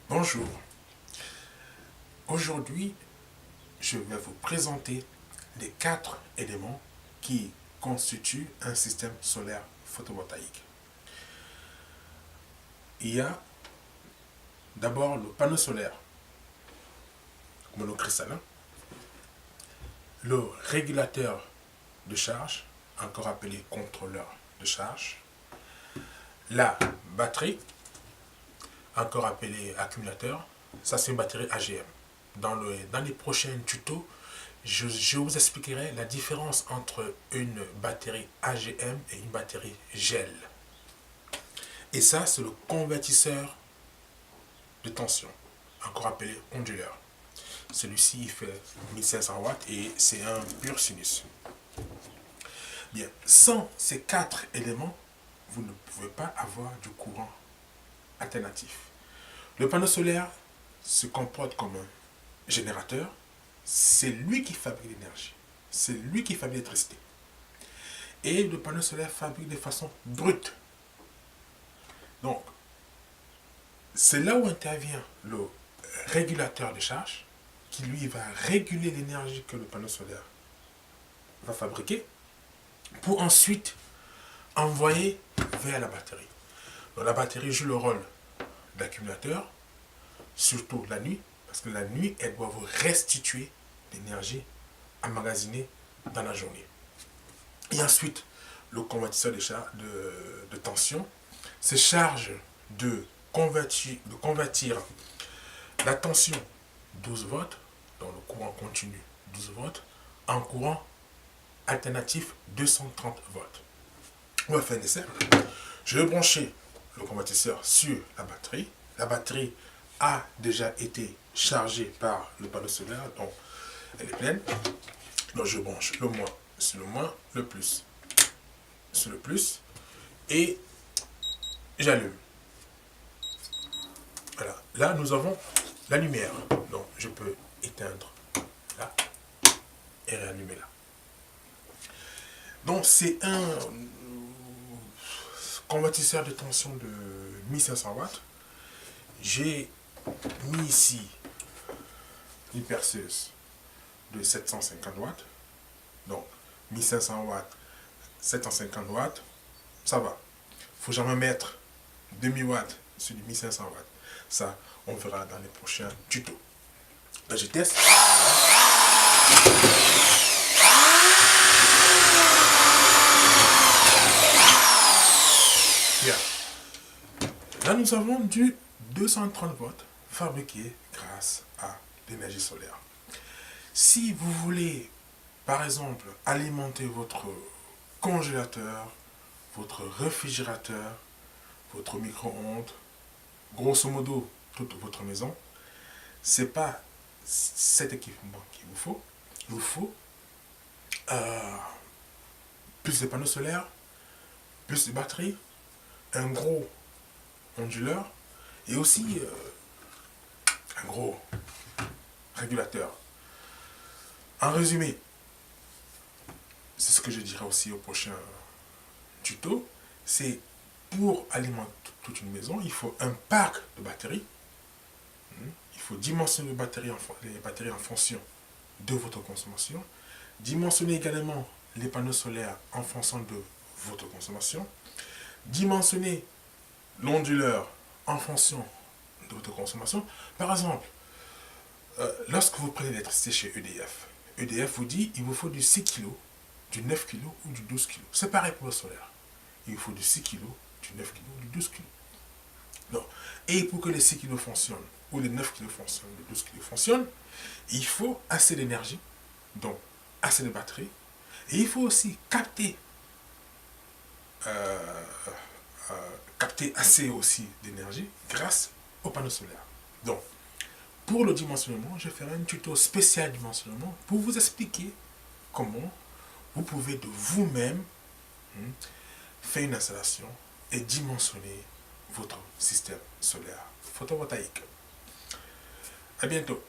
Bonjour, aujourd'hui je vais vous présenter les 4 éléments qui constituent un système solaire photovoltaïque. Il y a d'abord le panneau solaire monocristallin, le régulateur de charge, encore appelé contrôleur de charge, la batterie, encore appelée accumulateur, ça c'est une batterie AGM. Dans les prochains tutos, je vous expliquerai la différence entre une batterie AGM et une batterie GEL. Et ça, c'est le convertisseur de tension, encore appelé onduleur. Celui-ci, il fait 1500 watts et c'est un pur sinus. Bien, sans ces 4 éléments, vous ne pouvez pas avoir du courant alternatif. Le panneau solaire se comporte comme un générateur. C'est lui qui fabrique l'énergie. C'est lui qui fabrique l'électricité. Et le panneau solaire fabrique de façon brute. Donc, c'est là où intervient le régulateur de charge, qui lui va réguler l'énergie que le panneau solaire va fabriquer, pour ensuite envoyer vers la batterie. Donc, la batterie joue le rôle d'accumulateur, surtout la nuit, parce que la nuit, elle doit vous restituer l'énergie emmagasinée dans la journée. Et ensuite, le convertisseur de tension se charge de convertir la tension 12 volts, dans le courant continu 12 volts, en courant alternatif 230 volts. On va faire un essai. Je vais brancher le convertisseur sur la batterie. La batterie a déjà été chargée par le panneau solaire, donc elle est pleine. Donc je branche le moins sur le moins, le plus sur le plus, et j'allume. Voilà, là nous avons la lumière, donc je peux éteindre là et réallumer là. Donc c'est un convertisseur de tension de 1500 watts. J'ai mis ici une perceuse de 750 watts. Donc 1500 watts, 750 watts, ça va. Il ne faut jamais mettre 2000 watts sur du 1500 watts. Ça, on verra dans les prochains tutos. Là, je teste. Bien. Là, nous avons du 230 volts fabriqué grâce à l'énergie solaire. Si vous voulez, par exemple, alimenter votre congélateur, votre réfrigérateur, votre micro-ondes, grosso modo toute votre maison, c'est pas cet équipement qu'il vous faut. Il vous faut plus de panneaux solaires, plus de batteries, un gros onduleur et aussi un gros régulateur. En résumé, c'est ce que je dirai aussi au prochain tuto, c'est pour alimenter toute une maison, il faut un parc de batteries. Il faut dimensionner les batteries en fonction de votre consommation. Dimensionner également les panneaux solaires en fonction de votre consommation. Dimensionner l'onduleur en fonction de votre consommation. Par exemple, lorsque vous prenez l'électricité chez EDF, EDF vous dit qu'il vous faut du 6 kg, du 9 kg ou du 12 kg. C'est pareil pour le solaire. Il vous faut du 6 kg, du 9 kg ou du 12 kg. Non. Et pour que les 6 kg fonctionnent, ou les 9 kg fonctionnent, les 12 kg fonctionnent, il faut assez d'énergie, donc assez de batterie, et il faut aussi capter assez aussi d'énergie grâce aux panneaux solaires. Donc, pour le dimensionnement, je ferai un tuto spécial dimensionnement pour vous expliquer comment vous pouvez de vous-même faire une installation et dimensionner votre système solaire photovoltaïque. À bientôt.